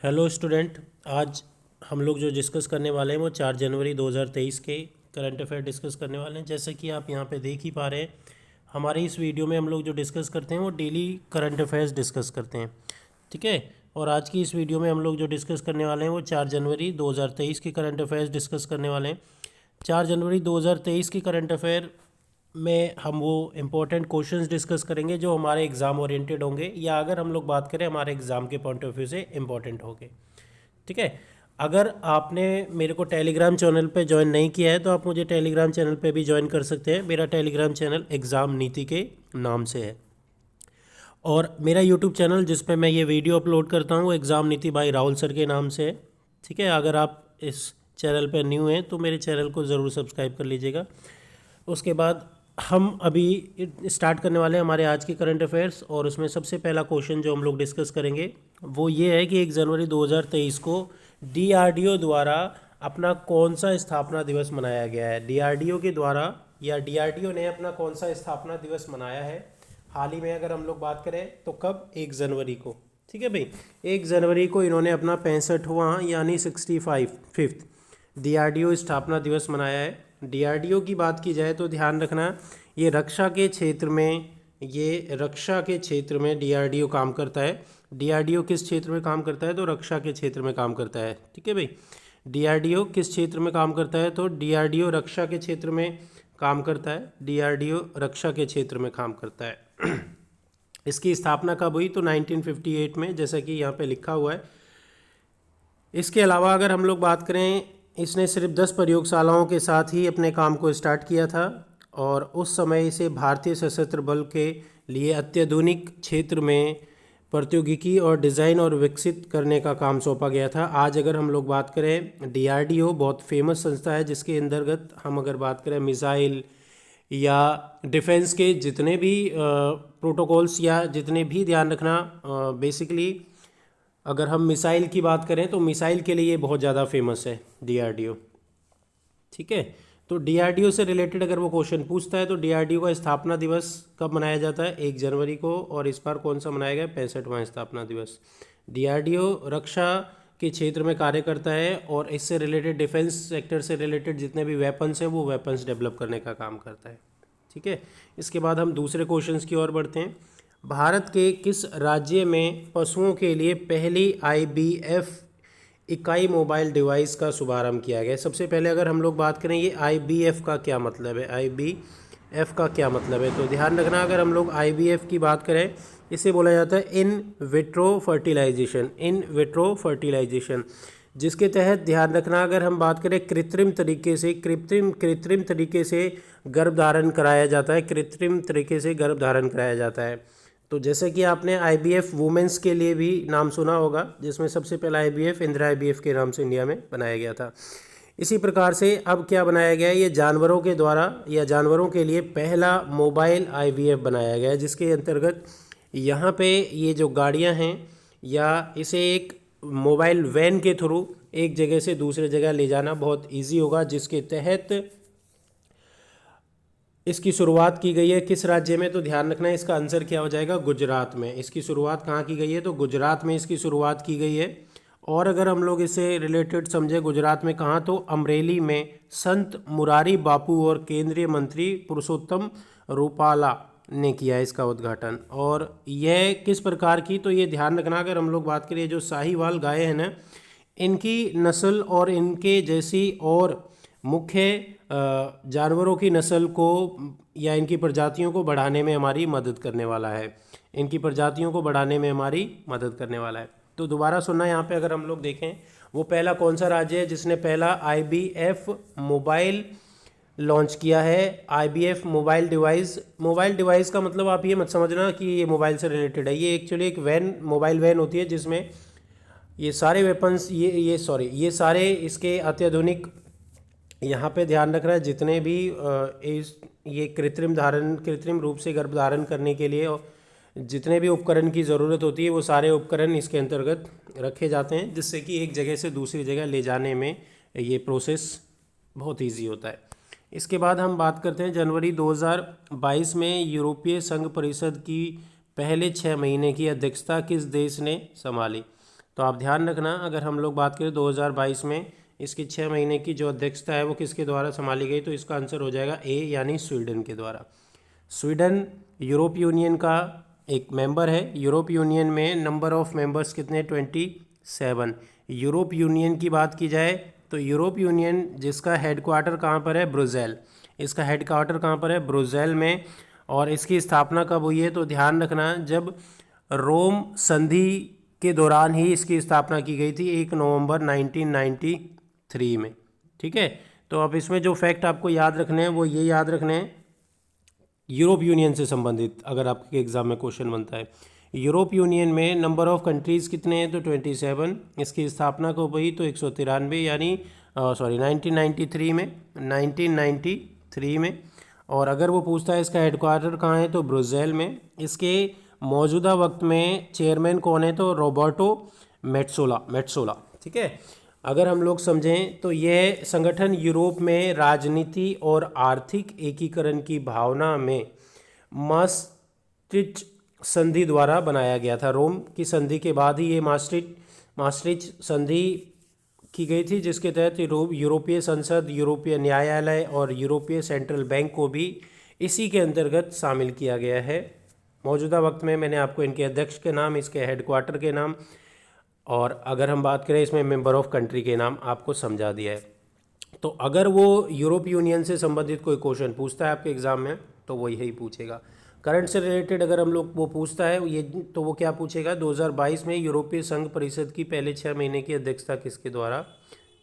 Hello student. आज हम लोग जो डिस्कस करने वाले हैं वो 4 जनवरी 2023 के करंट अफेयर डिस्कस करने वाले हैं। जैसे कि आप यहाँ पे देख ही पा रहे हैं, हमारे इस वीडियो में हम लोग जो डिस्कस करते हैं वो डेली करंट अफेयर्स डिस्कस करते हैं, ठीक है। और आज की इस वीडियो में हम लोग जो डिस्कस करने वाले हैं वो 4 जनवरी 2023 के करंट अफेयर्स डिस्कस करने वाले हैं। 4 जनवरी 2023 की करंट अफेयर में हम वो इम्पोर्टेंट क्वेश्चंस डिस्कस करेंगे जो हमारे एग्ज़ाम ओरिएंटेड होंगे, या अगर हम लोग बात करें हमारे एग्ज़ाम के पॉइंट ऑफ व्यू से इम्पोर्टेंट होंगे, ठीक है। अगर आपने मेरे को टेलीग्राम चैनल पे ज्वाइन नहीं किया है तो आप मुझे टेलीग्राम चैनल पे भी ज्वाइन कर सकते हैं। मेरा टेलीग्राम चैनल एग्ज़ाम नीति के नाम से है, और मेरा यूट्यूब चैनल जिस पे मैं ये वीडियो अपलोड करता हूँ वो एग्ज़ाम नीति बाई राहुल सर के नाम से है, ठीक है। अगर आप इस चैनल पे न्यू हैं तो मेरे चैनल को ज़रूर सब्सक्राइब कर लीजिएगा। उसके बाद हम अभी स्टार्ट करने वाले हैं हमारे आज की करंट अफेयर्स, और उसमें सबसे पहला क्वेश्चन जो हम लोग डिस्कस करेंगे वो ये है कि 1 जनवरी 2023 को डीआरडीओ द्वारा अपना कौन सा स्थापना दिवस मनाया गया है। डीआरडीओ के द्वारा या डीआरडीओ ने अपना कौन सा स्थापना दिवस मनाया है हाल ही में, अगर हम लोग बात करें तो कब, 1 जनवरी को, ठीक है भाई। 1 जनवरी को इन्होंने अपना 65वां यानी 65th डीआरडीओ स्थापना दिवस मनाया है। डीआरडीओ की बात की जाए तो ध्यान रखना, ये रक्षा के क्षेत्र में डीआरडीओ काम करता है। डीआरडीओ किस क्षेत्र में काम करता है, तो रक्षा के क्षेत्र में काम करता है, ठीक है भाई। डीआरडीओ किस क्षेत्र में काम करता है, तो डीआरडीओ रक्षा के क्षेत्र में काम करता है। डीआरडीओ रक्षा के क्षेत्र में काम करता है। इसकी स्थापना कब हुई, तो 1958 में, जैसा कि यहाँ पे लिखा हुआ है। इसके अलावा अगर हम लोग बात करें, इसने सिर्फ 10 प्रयोगशालाओं के साथ ही अपने काम को स्टार्ट किया था, और उस समय इसे भारतीय सशस्त्र बल के लिए अत्याधुनिक क्षेत्र में प्रौद्योगिकी और डिज़ाइन और विकसित करने का काम सौंपा गया था। आज अगर हम लोग बात करें, डीआरडीओ बहुत फेमस संस्था है जिसके अंतर्गत हम अगर बात करें मिसाइल या डिफेंस के जितने भी प्रोटोकॉल्स या जितने भी, ध्यान रखना बेसिकली अगर हम मिसाइल की बात करें तो मिसाइल के लिए बहुत ज़्यादा फेमस है डीआरडीओ, ठीक है। तो डीआरडीओ से रिलेटेड अगर वो क्वेश्चन पूछता है तो डीआरडीओ का स्थापना दिवस कब मनाया जाता है, 1 जनवरी को, और इस बार कौन सा मनाया गया, 65वां स्थापना दिवस। डीआरडीओ रक्षा के क्षेत्र में कार्य करता है और इससे रिलेटेड डिफेंस सेक्टर से रिलेटेड जितने भी वेपन्स हैं वो वेपन्स डेवलप करने का काम करता है, ठीक है। इसके बाद हम दूसरे क्वेश्चंस की ओर बढ़ते हैं। भारत के किस राज्य में पशुओं के लिए पहली आईबीएफ इकाई मोबाइल डिवाइस का शुभारंभ किया गया है। सबसे पहले अगर हम लोग बात करें ये आईबीएफ का क्या मतलब है, आईबीएफ का क्या मतलब है, तो ध्यान रखना अगर हम लोग आईबीएफ की बात करें, इसे बोला जाता है in vitro fertilisation, in vitro fertilisation, जिसके तहत ध्यान रखना अगर हम बात करें कृत्रिम तरीके से गर्भधारण कराया जाता है, कृत्रिम तरीके से गर्भधारण कराया जाता है। तो जैसे कि आपने आईबीएफ वुमेंस के लिए भी नाम सुना होगा, जिसमें सबसे पहला आईबीएफ इंदिरा आईबीएफ के नाम से इंडिया में बनाया गया था। इसी प्रकार से अब क्या बनाया गया है, ये जानवरों के द्वारा या जानवरों के लिए पहला मोबाइल आईवीएफ बनाया गया है, जिसके अंतर्गत यहाँ पे ये जो गाड़ियाँ हैं या इसे एक मोबाइल वैन के थ्रू एक जगह से दूसरे जगह ले जाना बहुत ईजी होगा, जिसके तहत इसकी शुरुआत की गई है। किस राज्य में, तो ध्यान रखना इसका आंसर क्या हो जाएगा, गुजरात में। इसकी शुरुआत कहाँ की गई है, तो गुजरात में इसकी शुरुआत की गई है। और अगर हम लोग इससे रिलेटेड समझे गुजरात में कहाँ, तो अमरेली में संत मुरारी बापू और केंद्रीय मंत्री पुरुषोत्तम रूपाला ने किया इसका उद्घाटन। और यह किस प्रकार की, तो ये ध्यान रखना अगर हम लोग बात करें, जो साहीवाल गाय है ना, इनकी नस्ल और इनके जैसी और मुख्य जानवरों की नस्ल को या इनकी प्रजातियों को बढ़ाने में हमारी मदद करने वाला है, इनकी प्रजातियों को बढ़ाने में हमारी मदद करने वाला है। तो दोबारा सुनना, यहाँ पे अगर हम लोग देखें, वो पहला कौन सा राज्य है जिसने पहला आईबीएफ मोबाइल लॉन्च किया है। आईबीएफ मोबाइल डिवाइस का मतलब आप ये मत समझना कि ये मोबाइल से रिलेटेड है, ये एक्चुअली एक वैन, मोबाइल वैन होती है जिसमें ये सारे वेपन्स, ये सारे इसके अत्याधुनिक, यहाँ पे ध्यान रखना है जितने भी ये कृत्रिम रूप से गर्भधारण करने के लिए जितने भी उपकरण की ज़रूरत होती है वो सारे उपकरण इसके अंतर्गत रखे जाते हैं, जिससे कि एक जगह से दूसरी जगह ले जाने में ये प्रोसेस बहुत इजी होता है। इसके बाद हम बात करते हैं जनवरी 2022 में यूरोपीय संघ परिषद की पहले 6 महीने की अध्यक्षता किस देश ने संभाली। तो आप ध्यान रखना, अगर हम लोग बात करें 2022 में इसकी 6 महीने की जो अध्यक्षता है वो किसके द्वारा संभाली गई, तो इसका आंसर हो जाएगा ए, यानी स्वीडन के द्वारा। स्वीडन यूरोप यूनियन का एक मेंबर है। यूरोप यूनियन में नंबर ऑफ मेंबर्स कितने, 27। यूरोप यूनियन की बात की जाए तो यूरोप यूनियन जिसका हेडक्वार्टर कहाँ पर है, ब्रुसेल। इसका हेडक्वार्टर कहाँ पर है, ब्रुसेल में। और इसकी स्थापना कब हुई है, तो ध्यान रखना जब रोम संधि के दौरान ही इसकी स्थापना की गई थी, 1 नवंबर 1993 में। ठीक है, तो अब इसमें जो फैक्ट आपको याद रखने हैं वो ये याद रखने हैं, यूरोप यूनियन से संबंधित अगर आपके एग्जाम में क्वेश्चन बनता है। यूरोप यूनियन में नंबर ऑफ कंट्रीज़ कितने हैं, तो 27। इसकी स्थापना कब हुई, तो 193 यानी 1993 में, 1993 में। और अगर वो पूछता है इसका हेडक्वार्टर कहाँ है, तो ब्रुसेल में। इसके मौजूदा वक्त में चेयरमैन कौन है, तो रॉबर्टो मेट्सोला। ठीक है, अगर हम लोग समझें तो यह संगठन यूरोप में राजनीति और आर्थिक एकीकरण की भावना में maastricht संधि द्वारा बनाया गया था। रोम की संधि के बाद ही ये maastricht संधि की गई थी, जिसके तहत यूरोपीय संसद, यूरोपीय न्यायालय और यूरोपीय सेंट्रल बैंक को भी इसी के अंतर्गत शामिल किया गया है। मौजूदा वक्त में मैंने आपको इनके अध्यक्ष के नाम, इसके हेडक्वार्टर के नाम और अगर हम बात करें इसमें मेंबर ऑफ कंट्री के नाम आपको समझा दिया है। तो अगर वो यूरोप यूनियन से संबंधित कोई क्वेश्चन पूछता है आपके एग्ज़ाम में तो वो यही पूछेगा। करंट से रिलेटेड अगर हम लोग वो पूछता है ये, तो वो क्या पूछेगा, 2022 में यूरोपीय संघ परिषद की पहले 6 महीने की अध्यक्षता किसके द्वारा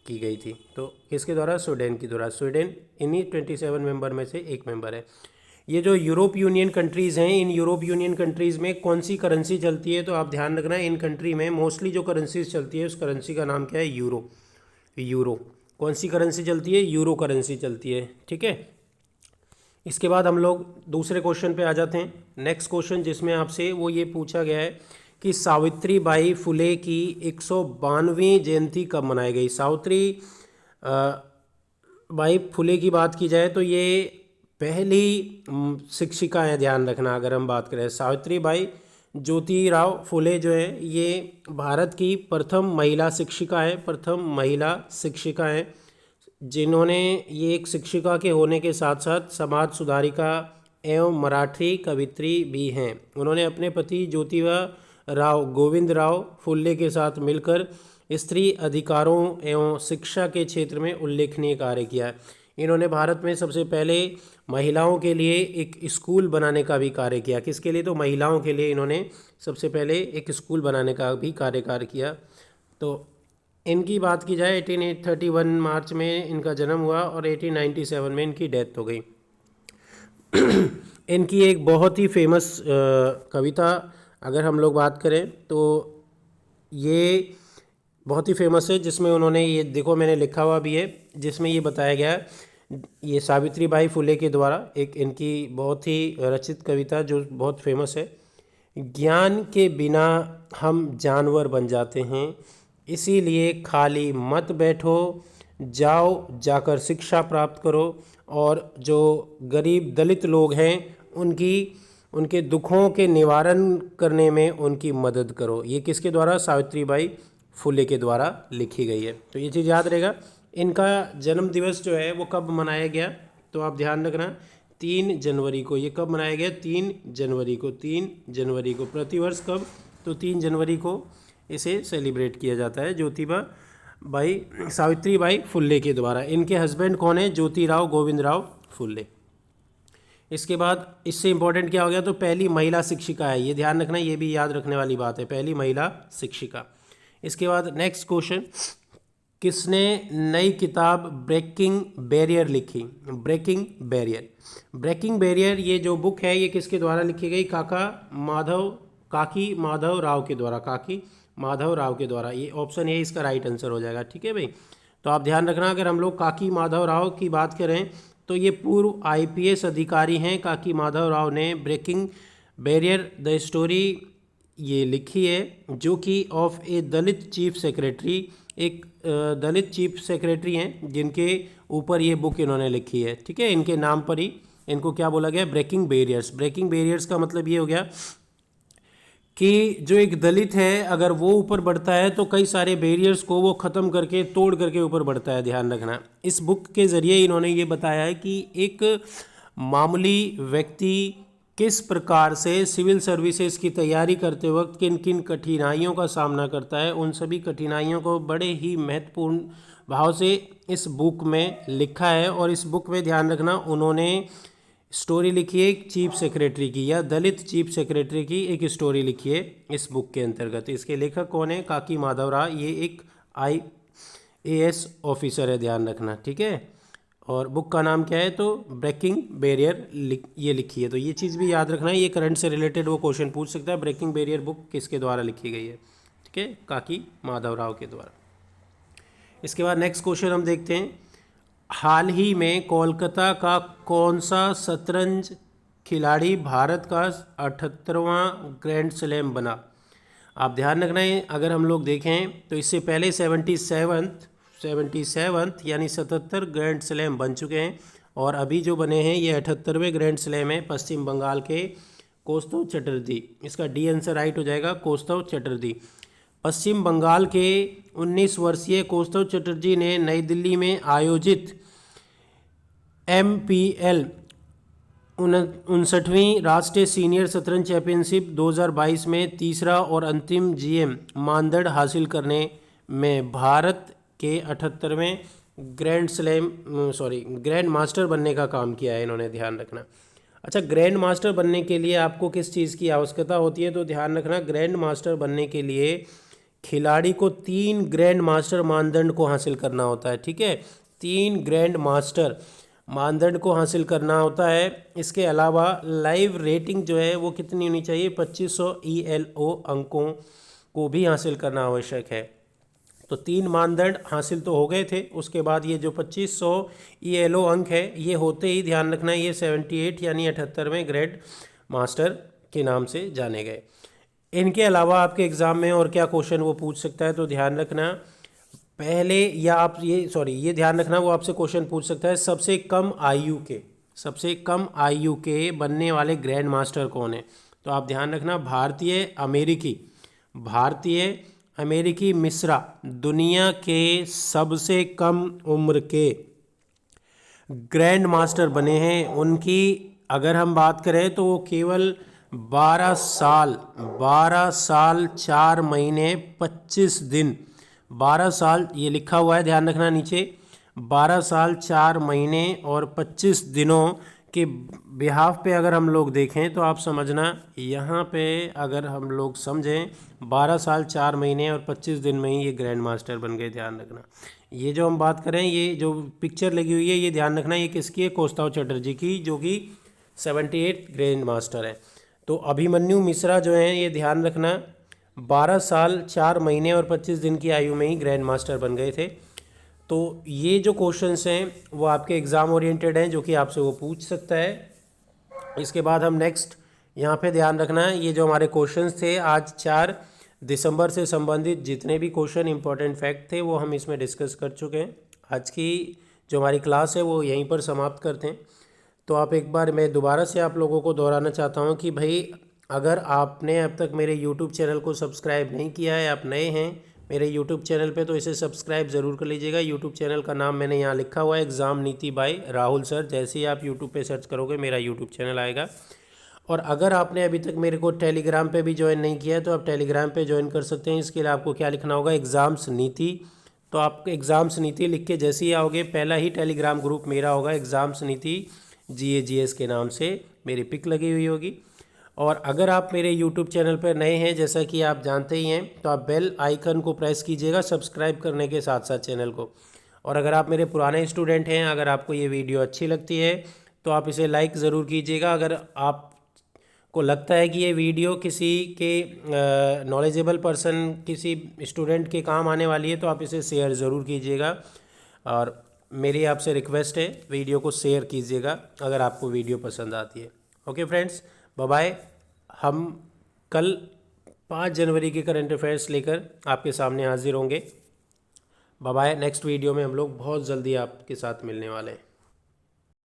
की गई थी, तो किसके द्वारा, स्वीडन के द्वारा। स्वीडन इन्हीं 27 मेंबर में से एक मेंबर है। ये जो यूरोप यूनियन कंट्रीज़ हैं, इन यूरोप यूनियन कंट्रीज़ में कौन सी करेंसी चलती है, तो आप ध्यान रखना इन कंट्री में मोस्टली जो करेंसीज चलती है उस करेंसी का नाम क्या है, यूरो। कौन सी करेंसी चलती है, यूरो करेंसी चलती है। ठीक है, इसके बाद हम लोग दूसरे क्वेश्चन पे आ जाते हैं। नेक्स्ट क्वेश्चन जिसमें आपसे वो ये पूछा गया है कि सावित्री बाई फुले की 192वीं जयंती कब मनाई गई। सावित्री बाई फुले की बात की जाए तो ये पहली शिक्षिका है, ध्यान रखना। अगर हम बात करें सावित्री बाई ज्योतिराव फुले जो है ये भारत की प्रथम महिला शिक्षिका है, जिन्होंने ये एक शिक्षिका के होने के साथ साथ समाज सुधारिका एवं मराठी कवित्री भी हैं। उन्होंने अपने पति ज्योतिराव गोविंदराव फुले के साथ मिलकर स्त्री अधिकारों एवं शिक्षा के क्षेत्र में उल्लेखनीय कार्य किया। इन्होंने भारत में सबसे पहले महिलाओं के लिए एक स्कूल बनाने का भी कार्य किया। किसके लिए, तो महिलाओं के लिए इन्होंने सबसे पहले एक स्कूल बनाने का भी कार्य किया। तो इनकी बात की जाए 1831 मार्च में इनका जन्म हुआ और 1897 में इनकी डेथ हो गई। इनकी एक बहुत ही फेमस कविता अगर हम लोग बात करें तो ये बहुत ही फेमस है, जिसमें उन्होंने ये देखो मैंने लिखा हुआ भी है, जिसमें ये बताया गया ये सावित्री बाई फुले के द्वारा एक इनकी बहुत ही रचित कविता जो बहुत फेमस है। ज्ञान के बिना हम जानवर बन जाते हैं, इसीलिए खाली मत बैठो, जाओ जाकर शिक्षा प्राप्त करो और जो गरीब दलित लोग हैं उनके दुखों के निवारण करने में उनकी मदद करो। ये किसके द्वारा, सावित्री बाई फुले के द्वारा लिखी गई है। तो ये चीज़ याद रहेगा। इनका जन्म दिवस जो है वो कब मनाया गया, तो आप ध्यान रखना 3 जनवरी को। ये कब मनाया गया, 3 जनवरी को प्रतिवर्ष। कब, तो 3 जनवरी को इसे सेलिब्रेट किया जाता है सावित्री बाई फुले के द्वारा। इनके हस्बैंड कौन है, ज्योतिराव गोविंदराव फुले। इसके बाद इससे इम्पोर्टेंट क्या हो गया, तो पहली महिला शिक्षिका है। ये ध्यान रखना, ये भी याद रखने वाली बात है, पहली महिला शिक्षिका। इसके बाद नेक्स्ट क्वेश्चन, किसने नई किताब ब्रेकिंग बैरियर लिखी। ब्रेकिंग बैरियर ये जो बुक है ये किसके द्वारा लिखी गई, काकी माधव राव के द्वारा। ये ऑप्शन ए इसका राइट आंसर हो जाएगा। ठीक है भाई, तो आप ध्यान रखना अगर हम लोग काकी माधव राव की बात करें तो ये पूर्व IPS अधिकारी हैं। काकी माधव राव ने ब्रेकिंग बैरियर द स्टोरी ये लिखी है, जो कि of A Dalit chief secretary, एक दलित चीफ सेक्रेटरी हैं जिनके ऊपर ये बुक इन्होंने लिखी है। ठीक है, इनके नाम पर ही इनको क्या बोला गया, ब्रेकिंग बैरियर्स का मतलब ये हो गया कि जो एक दलित है अगर वो ऊपर बढ़ता है तो कई सारे बैरियर्स को वो ख़त्म करके तोड़ करके ऊपर बढ़ता है, ध्यान रखना। इस बुक के ज़रिए इन्होंने ये बताया है कि एक मामूली व्यक्ति किस प्रकार से सिविल सर्विसेज की तैयारी करते वक्त किन किन कठिनाइयों का सामना करता है। उन सभी कठिनाइयों को बड़े ही महत्वपूर्ण भाव से इस बुक में लिखा है। और इस बुक में ध्यान रखना उन्होंने स्टोरी लिखी है एक चीफ सेक्रेटरी की, या दलित चीफ सेक्रेटरी की एक स्टोरी लिखी है इस बुक के अंतर्गत। इसके लेखक कौन है? काकी माधव राव। ये एक IAS ऑफिसर है, ध्यान रखना, ठीक है। और बुक का नाम क्या है? तो ब्रेकिंग बैरियर ये लिखी है। तो ये चीज़ भी याद रखना है, ये करंट से रिलेटेड वो क्वेश्चन पूछ सकता है। ब्रेकिंग बैरियर बुक किसके द्वारा लिखी गई है? ठीक है, काकी माधव राव के द्वारा। इसके बाद नेक्स्ट क्वेश्चन हम देखते हैं। हाल ही में कोलकाता का कौन सा शतरंज खिलाड़ी भारत का 78वां ग्रैंड स्लैम बना? आप ध्यान रखना है, अगर हम लोग देखें तो इससे पहले 77 यानी 77 ग्रैंड स्लैम बन चुके हैं, और अभी जो बने हैं ये 78वें ग्रैंड स्लैम है पश्चिम बंगाल के कौस्तव चटर्जी। इसका डी आंसर राइट हो जाएगा, कौस्तव चटर्जी। पश्चिम बंगाल के 19 वर्षीय कौस्तव चटर्जी ने नई दिल्ली में आयोजित MPL 59वीं राष्ट्रीय सीनियर शतरंज चैंपियनशिप 2022 में तीसरा और अंतिम GM मानदंड हासिल करने में भारत के 78वें ग्रैंड मास्टर बनने का काम किया है इन्होंने, ध्यान रखना। अच्छा, ग्रैंड मास्टर बनने के लिए आपको किस चीज़ की आवश्यकता होती है? तो ध्यान रखना, ग्रैंड मास्टर बनने के लिए खिलाड़ी को 3 ग्रैंड मास्टर मानदंड को हासिल करना होता है, ठीक है। 3 ग्रैंड मास्टर मानदंड को हासिल करना होता है। इसके अलावा लाइव रेटिंग जो है वो कितनी होनी चाहिए? 2500 ELO अंकों को भी हासिल करना आवश्यक है। तो 3 मानदंड हासिल तो हो गए थे, उसके बाद ये जो 2500 ELO अंक है ये होते ही ध्यान रखना ये 78 यानी 78वें ग्रेड मास्टर के नाम से जाने गए। इनके अलावा आपके एग्ज़ाम में और क्या क्वेश्चन वो पूछ सकता है? तो ध्यान रखना पहले, या आप ये ध्यान रखना वो आपसे क्वेश्चन पूछ सकता है सबसे कम आयु के बनने वाले ग्रैंड मास्टर कौन है? तो आप ध्यान रखना भारतीय अमेरिकी मिश्रा दुनिया के सबसे कम उम्र के ग्रैंड मास्टर बने हैं। उनकी अगर हम बात करें तो वो केवल 12 साल 4 महीने 25 दिन, 12 साल ये लिखा हुआ है, ध्यान रखना नीचे, 12 साल 4 महीने और 25 दिनों के बिहाफ पे अगर हम लोग देखें तो आप समझना यहाँ पे अगर हम लोग समझें 12 साल 4 महीने और 25 दिन में ही ये ग्रैंड मास्टर बन गए। ध्यान रखना ये जो हम बात करें, ये जो पिक्चर लगी हुई है ये ध्यान रखना ये किसकी है? कौस्तव चटर्जी की, जो कि 78 ग्रैंड मास्टर है। तो अभिमन्यु मिश्रा जो हैं ये ध्यान रखना 12 साल 4 महीने और 25 दिन की आयु में ही ग्रैंड मास्टर बन गए थे। तो ये जो क्वेश्चंस हैं वो आपके एग्ज़ाम ओरिएंटेड हैं, जो कि आपसे वो पूछ सकता है। इसके बाद हम नेक्स्ट यहाँ पे ध्यान रखना है, ये जो हमारे क्वेश्चंस थे आज 4 दिसंबर से संबंधित जितने भी क्वेश्चन इंपॉर्टेंट फैक्ट थे वो हम इसमें डिस्कस कर चुके हैं। आज की जो हमारी क्लास है वो यहीं पर समाप्त करते हैं। तो आप एक बार मैं दोबारा से आप लोगों को दोहराना चाहता हूँ कि भाई अगर आपने अब तक मेरे YouTube चैनल को सब्सक्राइब नहीं किया है, आप नए हैं मेरे YouTube चैनल पे, तो इसे सब्सक्राइब ज़रूर कर लीजिएगा। YouTube चैनल का नाम मैंने यहाँ लिखा हुआ है एग्ज़ाम नीति बाय राहुल सर। जैसे ही आप YouTube पे सर्च करोगे मेरा YouTube चैनल आएगा। और अगर आपने अभी तक मेरे को टेलीग्राम पे भी ज्वाइन नहीं किया है तो आप टेलीग्राम पे ज्वाइन कर सकते हैं। इसके लिए आपको क्या लिखना होगा? एग्ज़ाम्स नीति। तो आप एग्ज़ाम्स नीति लिख के जैसे ही आओगे पहला ही टेलीग्राम ग्रुप मेरा होगा, एग्ज़ाम्स नीति GAGS के नाम से मेरी पिक लगी हुई होगी। और अगर आप मेरे YouTube चैनल पर नए हैं, जैसा कि आप जानते ही हैं, तो आप बेल आइकन को प्रेस कीजिएगा सब्सक्राइब करने के साथ साथ चैनल को। और अगर आप मेरे पुराने स्टूडेंट हैं, अगर आपको ये वीडियो अच्छी लगती है तो आप इसे लाइक ज़रूर कीजिएगा। अगर आपको लगता है कि ये वीडियो किसी के नॉलेजेबल पर्सन, किसी स्टूडेंट के काम आने वाली है, तो आप इसे शेयर ज़रूर कीजिएगा। और मेरी आपसे रिक्वेस्ट है वीडियो को शेयर कीजिएगा अगर आपको वीडियो पसंद आती है। Okay friends, bye bye. हम कल 5 जनवरी के करंट अफेयर्स लेकर आपके सामने हाजिर होंगे। Bye bye. नेक्स्ट वीडियो में हम लोग बहुत जल्दी आपके साथ मिलने वाले हैं।